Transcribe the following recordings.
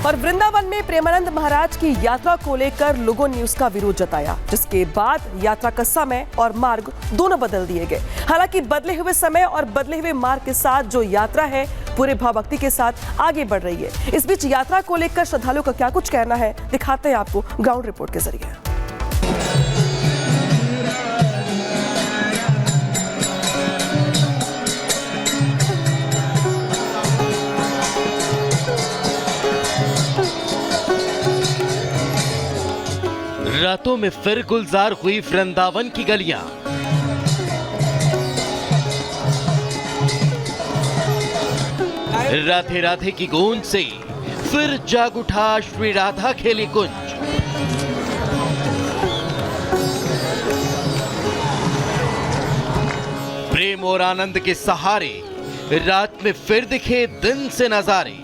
और वृंदावन में प्रेमानंद महाराज की यात्रा को लेकर लोगों ने उसका विरोध जताया, जिसके बाद यात्रा का समय और मार्ग दोनों बदल दिए गए। हालांकि बदले हुए समय और बदले हुए मार्ग के साथ जो यात्रा है पूरे भावभक्ति के साथ आगे बढ़ रही है। इस बीच यात्रा को लेकर श्रद्धालुओं का क्या कुछ कहना है, दिखाते हैं आपको ग्राउंड रिपोर्ट के जरिए। रातों में फिर गुलजार हुई वृंदावन की गलियां। राधे राधे की गूंज से फिर जाग उठा श्री राधा खेली कुंज। प्रेम और आनंद के सहारे रात में फिर दिखे दिन से नजारे।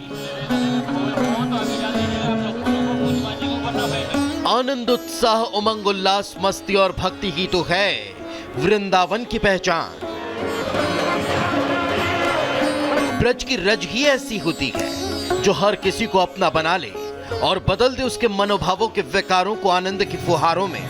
आनंद, उत्साह, उमंग, उल्लास, मस्ती और भक्ति ही तो है वृंदावन की पहचान। ब्रज की रज ही ऐसी होती है जो हर किसी को अपना बना ले और बदल दे उसके मनोभावों के विकारों को आनंद की फुहारों में।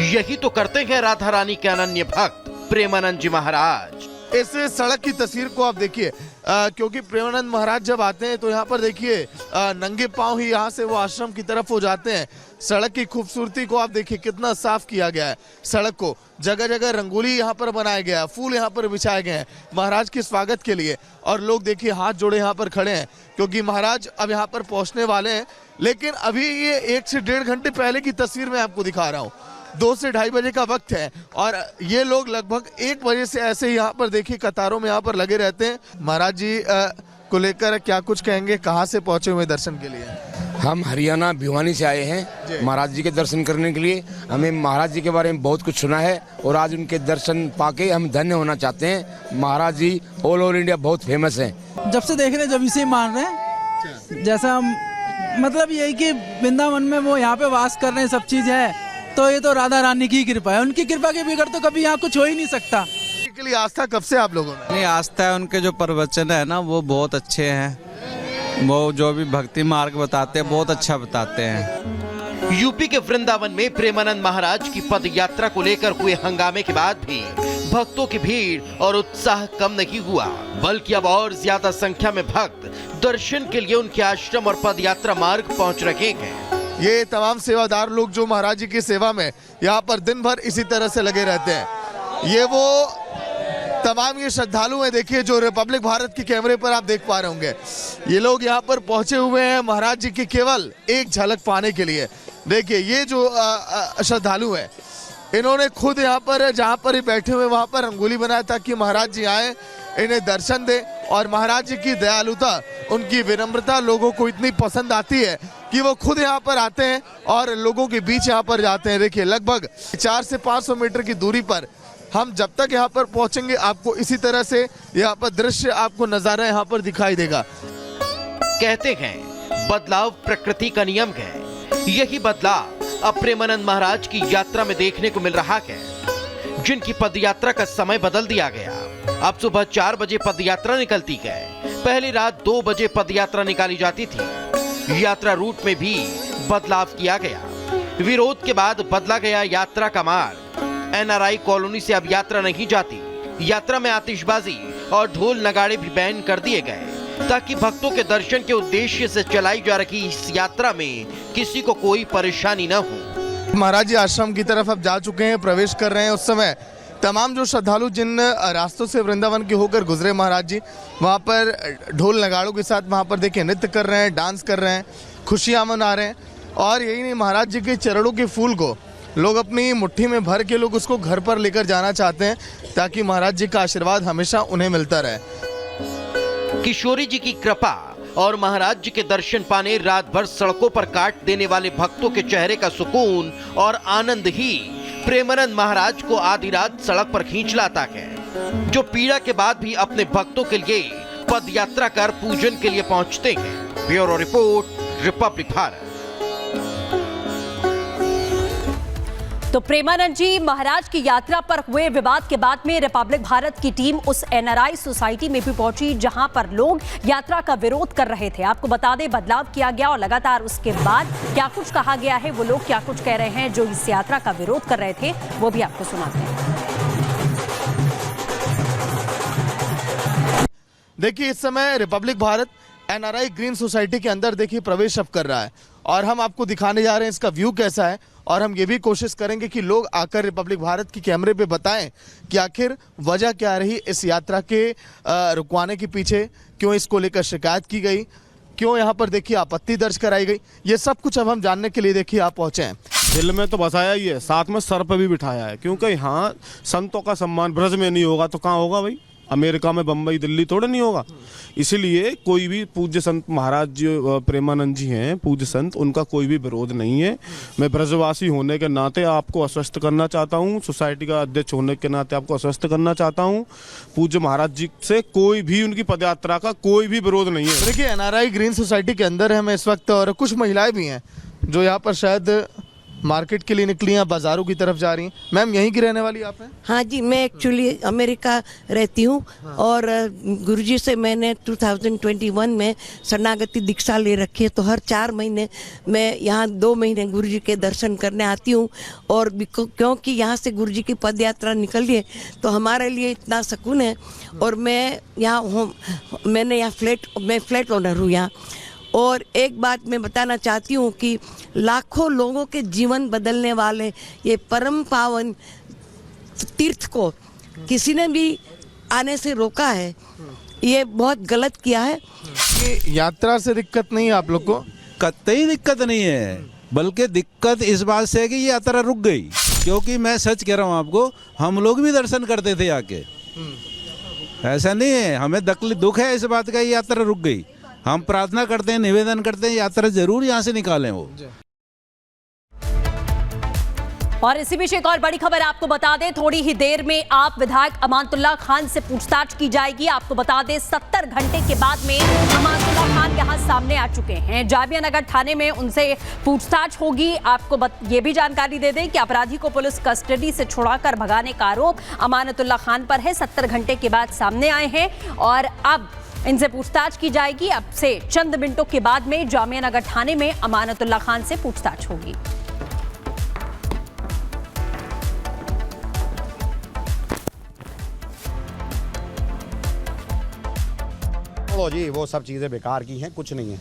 यही तो करते हैं राधा रानी के अनन्य भक्त प्रेमानंद जी महाराज। इस सड़क की तस्वीर को आप देखिए, क्योंकि प्रेमानंद महाराज जब आते हैं तो यहाँ पर देखिए नंगे पांव ही यहाँ से वो आश्रम की तरफ हो जाते हैं। सड़क की खूबसूरती को आप देखिए, कितना साफ किया गया है सड़क को। जगह जगह रंगोली यहाँ पर बनाया गया है, फूल यहाँ पर बिछाए गए हैं महाराज के स्वागत के लिए। और लोग देखिए हाथ जोड़े यहाँ पर खड़े हैं, क्योंकि महाराज अब यहाँ पर पहुँचने वाले हैं। लेकिन अभी ये 1 से 1.5 घंटे पहले की तस्वीर मैं आपको दिखा रहा हूँ। 2 से 2:30 बजे का वक्त है और ये लोग लगभग 1 बजे से ऐसे ही यहाँ पर देखिए कतारों में यहाँ पर लगे रहते हैं। महाराज जी को लेकर क्या कुछ कहेंगे, कहाँ से पहुंचे हुए दर्शन के लिए? हम हरियाणा भिवानी से आए हैं महाराज जी के दर्शन करने के लिए। हमें महाराज जी के बारे में बहुत कुछ सुना है और आज उनके दर्शन पाके हम धन्य होना चाहते हैं। महाराज जी ऑल ओवर इंडिया बहुत फेमस हैं। जब से देख रहे हैं जब इसे मान रहे हैं, जैसा हम मतलब यही कि वृंदावन में वो यहाँ पे वास कर रहे हैं, सब चीज है, तो ये तो राधा रानी की कृपा है। उनकी कृपा के बिगड़ तो कभी यहाँ कुछ हो ही नहीं सकता। के लिए आस्था कब से आप लोगों ने? नहीं, आस्था है। उनके जो प्रवचन है ना वो बहुत अच्छे हैं। वो जो भी भक्ति मार्ग बताते हैं बहुत अच्छा बताते हैं। यूपी के वृंदावन में प्रेमानंद महाराज की पद यात्रा को लेकर हुए हंगामे के बाद भी भक्तों की भीड़ और उत्साह कम नहीं हुआ, बल्कि अब और ज्यादा संख्या में भक्त दर्शन के लिए उनके आश्रम और पद यात्रा मार्ग पहुंच रहे हैं। ये तमाम सेवादार लोग जो महाराज जी की सेवा में यहाँ पर दिन भर इसी तरह से लगे रहते हैं। ये वो तमाम ये श्रद्धालु हैं, देखिए जो रिपब्लिक भारत के कैमरे पर आप देख पा रहे होंगे। ये लोग यहाँ पर पहुंचे हुए हैं महाराज जी की केवल एक झलक पाने के लिए। देखिए ये जो श्रद्धालु हैं, इन्होंने खुद यहाँ पर जहाँ पर ही बैठे हुए वहाँ पर रंगोली बनाया ताकि महाराज जी आए, इन्हें दर्शन दे। और महाराज जी की दयालुता, उनकी विनम्रता लोगों को इतनी पसंद आती है कि वो खुद यहाँ पर आते हैं और लोगों के बीच यहाँ पर जाते हैं। देखिए लगभग 400 से 500 मीटर की दूरी पर हम जब तक यहाँ पर पहुंचेंगे आपको इसी तरह से यहाँ पर दृश्य, आपको नजारा यहाँ पर दिखाई देगा। कहते हैं बदलाव प्रकृति का नियम है। यही बदलाव अब प्रेमानंद महाराज की यात्रा में देखने को मिल रहा है, जिनकी पदयात्रा का समय बदल दिया गया। अब सुबह 4 बजे पदयात्रा निकलती है। पहली रात 2 बजे पदयात्रा निकाली जाती थी। यात्रा रूट में भी बदलाव किया गया। विरोध के बाद बदला गया यात्रा का मार्ग। NRI कॉलोनी से अब यात्रा नहीं जाती। यात्रा में आतिशबाजी और ढोल नगाड़े भी बैन कर दिए गए ताकि भक्तों के दर्शन के उद्देश्य से चलाई जा रही इस यात्रा में किसी को कोई परेशानी न हो। महाराज जी आश्रम की तरफ अब जा चुके हैं, प्रवेश कर रहे हैं। उस समय तमाम जो श्रद्धालु जिन रास्तों से वृंदावन के होकर गुजरे महाराज जी, वहाँ पर ढोल नगाड़ों के साथ वहाँ पर देखिए नृत्य कर रहे हैं, डांस कर रहे हैं, खुशियाँ मना रहे हैं। और यही नहीं, महाराज जी के चरणों के फूल को लोग अपनी मुट्ठी में भर के लोग उसको घर पर लेकर जाना चाहते हैं ताकि महाराज जी का आशीर्वाद हमेशा उन्हें मिलता रहे। किशोरी जी की कृपा और महाराज जी के दर्शन पाने रात भर सड़कों पर काट देने वाले भक्तों के चेहरे का सुकून और आनंद ही प्रेमानंद महाराज को आधी रात सड़क पर खींच लाता है, जो पीड़ा के बाद भी अपने भक्तों के लिए पद यात्रा कर पूजन के लिए पहुंचते हैं। Bureau report, Republic Bharat. तो प्रेमानंद जी, महाराज की यात्रा पर हुए विवाद के बाद में रिपब्लिक भारत की टीम उस एनआरआई सोसाइटी में भी पहुंची जहां पर लोग यात्रा का विरोध कर रहे थे। आपको बता दें, बदलाव किया गया और लगातार उसके बाद क्या कुछ कहा गया है, वो लोग क्या कुछ कह रहे हैं जो इस यात्रा का विरोध कर रहे थे, वो भी आपको सुनाते हैं। देखिए, इस समय Republic Bharat NRI green society के अंदर देखिए प्रवेश अब कर रहा है और हम आपको दिखाने जा रहे हैं इसका व्यू कैसा है और हम ये भी कोशिश करेंगे कि लोग आकर रिपब्लिक भारत की कैमरे पे बताएं कि आखिर वजह क्या रही इस यात्रा के रुकवाने के पीछे, क्यों इसको लेकर शिकायत की गई, क्यों यहाँ पर देखिए आपत्ति दर्ज कराई गई। ये सब कुछ अब हम जानने के लिए देखिए आप पहुंचे हैं। दिल में तो बसाया ही है, साथ में सर पे भी बिठाया है, क्योंकि यहाँ संतों का सम्मान ब्रज में नहीं होगा तो कहाँ होगा भाई? अमेरिका में, बम्बई, दिल्ली थोड़े नहीं होगा। इसीलिए कोई भी पूज्य संत महाराज जी प्रेमानंद जी हैं, पूज्य संत, उनका कोई भी विरोध नहीं है। मैं ब्रजवासी होने के नाते आपको आश्वस्त करना चाहता हूँ, सोसाइटी का अध्यक्ष होने के नाते आपको आश्वस्त करना चाहता हूँ, पूज्य महाराज जी से कोई भी उनकी पदयात्रा का कोई भी विरोध नहीं है। देखिए, एनआरआई ग्रीन सोसाइटी के अंदर हम इस वक्त और कुछ महिलाएं भी हैं जो यहाँ पर शायद मार्केट के लिए निकली हैं, बाजारों की तरफ जा रही हैं। मैम, यहीं की रहने वाली आप हैं? हाँ जी, मैं एक्चुअली अमेरिका रहती हूँ और गुरुजी से मैंने 2021 में शरणागति दीक्षा ले रखी है, तो हर 4 महीने मैं यहाँ 2 महीने गुरुजी के दर्शन करने आती हूँ। और क्योंकि यहाँ से गुरुजी की पद यात्रा निकली है तो हमारे लिए इतना सुकून है। और मैं यहाँ हूँ, मैंने यहाँ मैं फ्लैट ओनर हूँ यहाँ। और एक बात मैं बताना चाहती हूँ कि लाखों लोगों के जीवन बदलने वाले ये परम पावन तीर्थ को किसी ने भी आने से रोका है, ये बहुत गलत किया है। ये यात्रा से दिक्कत नहीं है आप लोग को? कतई दिक्कत नहीं है, बल्कि दिक्कत इस बात से है कि ये यात्रा रुक गई। क्योंकि मैं सच कह रहा हूँ आपको, हम लोग भी दर्शन करते थे आके, ऐसा नहीं है। हमें दुख है इस बात का, ये यात्रा रुक गई। हम प्रार्थना करते हैं, निवेदन करते हैं, यात्रा जरूर यहाँ से निकालें वो। और इसी बीच एक और बड़ी खबर आपको बता दें, थोड़ी ही देर में आप विधायक अमानतुल्लाह खान से पूछताछ की जाएगी। आपको बता दें, 70 घंटे के बाद में अमानतुल्लाह खान यहां सामने आ चुके हैं। जामिया नगर थाने में उनसे पूछताछ होगी। आपको ये भी जानकारी दे दें कि अपराधी को पुलिस कस्टडी से छुड़ाकर भगाने का आरोप अमानतुल्लाह खान पर है। 70 घंटे के बाद सामने आए हैं और अब इनसे पूछताछ की जाएगी। अब से चंद मिनटों के बाद में जामिया नगर थाने में अमानतुल्लाह खान से पूछताछ होगी। जी, वो सब चीज़ें बेकार की हैं, कुछ नहीं है।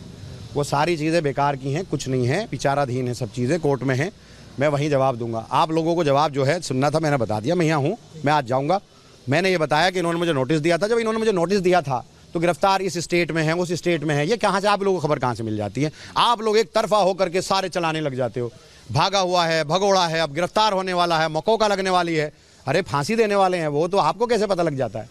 वो सारी चीज़ें बेकार की हैं, कुछ नहीं है। विचाराधीन है, सब चीज़ें कोर्ट में हैं। मैं वहीं जवाब दूंगा। आप लोगों को जवाब जो है सुनना था, मैंने बता दिया। मैं यहाँ हूँ, मैं आज जाऊँगा। मैंने ये बताया कि इन्होंने मुझे नोटिस दिया था। जब इन्होंने मुझे नोटिस दिया था तो गिरफ्तार इस स्टेट में है, उस स्टेट में है, ये कहाँ से आप लोगों को खबर कहाँ से मिल जाती है? आप लोग एक तरफा होकर के सारे चलाने लग जाते हो। भागा हुआ है, भगोड़ा है, अब गिरफ्तार होने वाला है, मकौका लगने वाली है, अरे फांसी देने वाले हैं वो, तो आपको कैसे पता लग जाता है?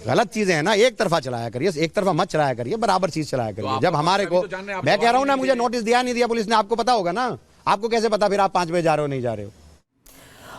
गलत चीजें हैं ना, एक तरफा चलाया करिए, एक तरफा मत चलाया करिए, बराबर चीज चलाया करिए। जब हमारे को, मैं कह रहा हूँ ना, मुझे नोटिस दिया नहीं दिया पुलिस ने, आपको पता होगा ना। आपको कैसे पता फिर आप 5 बजे जा रहे हो नहीं जा रहे हो?